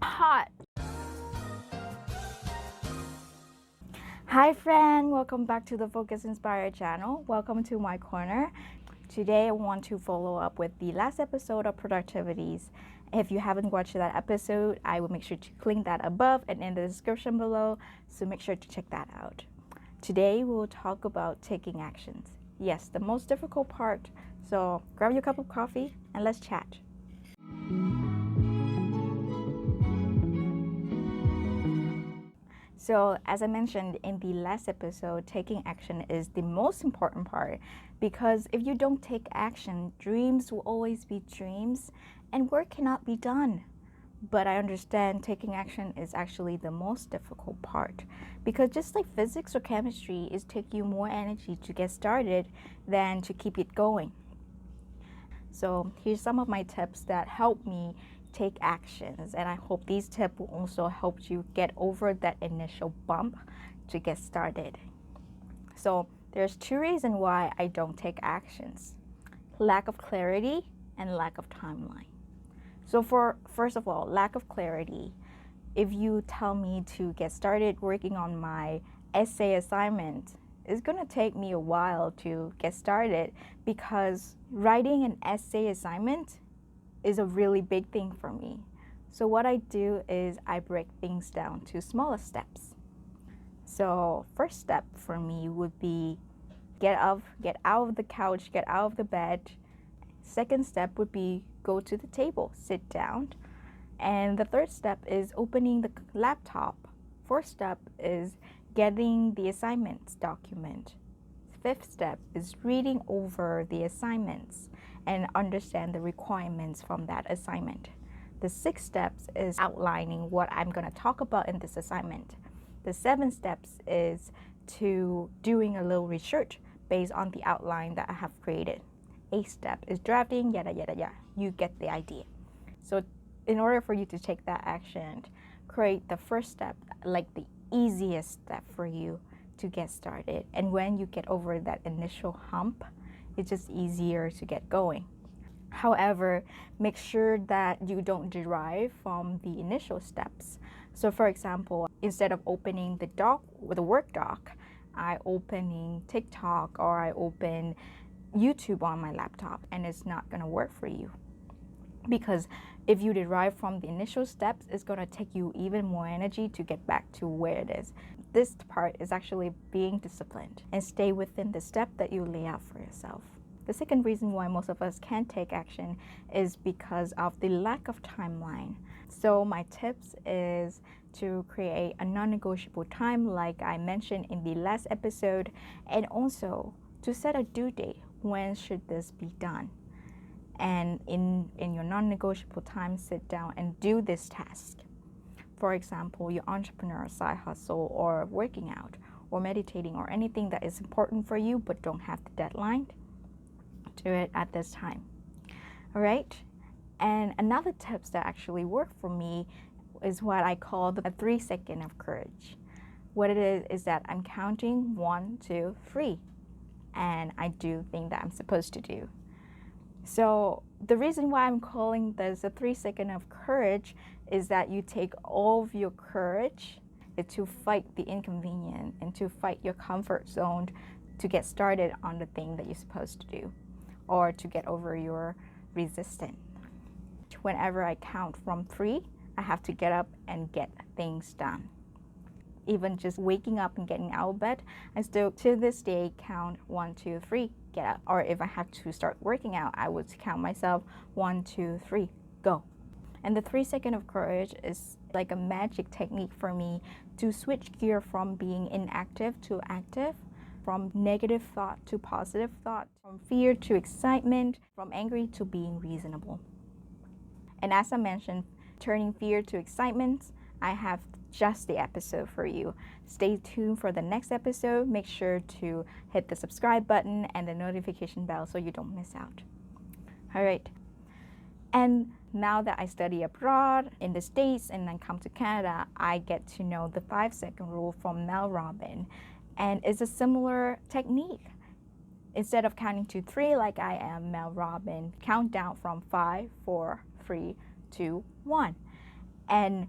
Hot. Hi friend, welcome back to the Focus Inspired channel. Welcome to my corner. Today I want to follow up with the last episode of Productivities. If you haven't watched that episode, I will make sure to link that above and in the description below, so make sure to check that out. Today we'll talk about taking actions. Yes, the most difficult part. So grab your cup of coffee and let's chat. So, as I mentioned in the last episode, taking action is the most important part, because if you don't take action, dreams will always be dreams and work cannot be done. But I understand taking action is actually the most difficult part, because just like physics or chemistry, it takes you more energy to get started than to keep it going. So here's some of my tips that help me take actions, and I hope these tips will also help you get over that initial bump to get started. So there's two reasons why I don't take actions: lack of clarity and lack of timeline. So for first of all, lack of clarity. If you tell me to get started working on my essay assignment, it's going to take me a while to get started, because writing an essay assignment is a really big thing for me. So what I do is I break things down to smaller steps. So first step for me would be get out of the couch, get out of the bed. Second step would be go to the table, sit down. And the third step is opening the laptop. Fourth step is getting the assignments document. Fifth step is reading over the assignments and understand the requirements from that assignment. The sixth steps is outlining what I'm going to talk about in this assignment. The seventh steps is to doing a little research based on the outline that I have created. Eighth step is drafting, yada yada yada. You get the idea. So in order for you to take that action, create the first step, like the easiest step for you to get started. And when you get over that initial hump, it's just easier to get going. However, make sure that you don't derive from the initial steps. So for example, instead of opening the doc with a work doc, I opening TikTok or I open YouTube on my laptop, and it's not going to work for you. Because if you derive from the initial steps, it's going to take you even more energy to get back to where it is. This part is actually being disciplined and stay within the step that you lay out for yourself. The second reason why most of us can't take action is because of the lack of timeline. So my tips is to create a non-negotiable time, like I mentioned in the last episode, and also to set a due date. When should this be done? And in your non-negotiable time, sit down and do this task. For example, your entrepreneur, side hustle, or working out, or meditating, or anything that is important for you but don't have the deadline, do it at this time. All right? And another tips that actually work for me is what I call the 3 seconds of courage. What it is that I'm counting 1, 2, 3, and I do things that I'm supposed to do. So the reason why I'm calling this a 3 seconds of courage is that you take all of your courage to fight the inconvenience and to fight your comfort zone to get started on the thing that you're supposed to do, or to get over your resistance. Whenever I count from 3, I have to get up and get things done. Even just waking up and getting out of bed, I still to this day count 1, 2, 3, get up. Or if I have to start working out, I would count myself 1, 2, 3, go. And the 3 seconds of courage is like a magic technique for me to switch gear from being inactive to active, from negative thought to positive thought, from fear to excitement, from angry to being reasonable. And as I mentioned, turning fear to excitement, I have just the episode for you. Stay tuned for the next episode. Make sure to hit the subscribe button and the notification bell so you don't miss out. All right. And now that I study abroad in the States and then come to Canada, I get to know the 5-second rule from Mel Robbins. And it's a similar technique. Instead of counting to 3 like I am Mel Robbins, count down from 5, 4, 3, 2, 1. And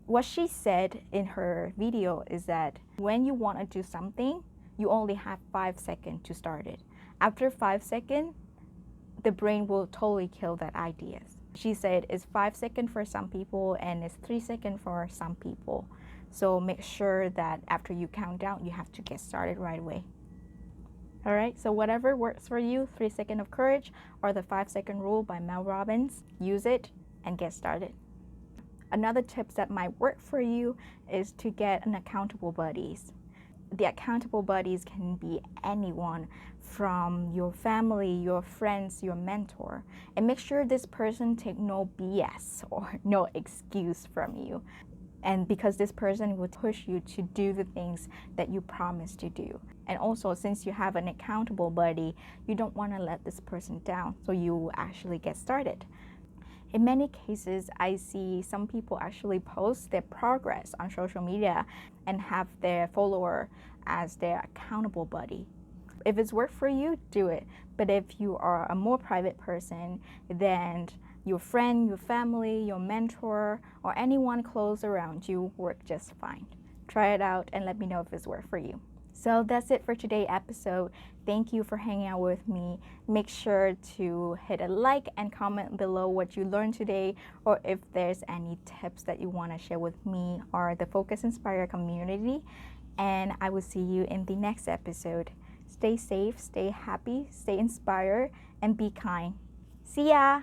what she said in her video is that when you want to do something, you only have 5 seconds to start it. After 5 seconds, the brain will totally kill that idea. She said it's 5 seconds for some people and it's 3 seconds for some people. So make sure that after you count down, you have to get started right away. All right, so whatever works for you, 3 seconds of courage or the 5-second rule by Mel Robbins, use it and get started. Another tip that might work for you is to get an accountable buddies. The accountable buddies can be anyone from your family, your friends, your mentor. And make sure this person take no BS or no excuse from you. And because this person will push you to do the things that you promised to do. And also, since you have an accountable buddy, you don't want to let this person down, so you actually get started. In many cases, I see some people actually post their progress on social media and have their follower as their accountable buddy. If it's worked for you, do it. But if you are a more private person, then your friend, your family, your mentor, or anyone close around you work just fine. Try it out and let me know if it's worked for you. So that's it for today's episode. Thank you for hanging out with me. Make sure to hit a like and comment below what you learned today, or if there's any tips that you want to share with me or the Focus Inspire community. And I will see you in the next episode. Stay safe, stay happy, stay inspired, and be kind. See ya!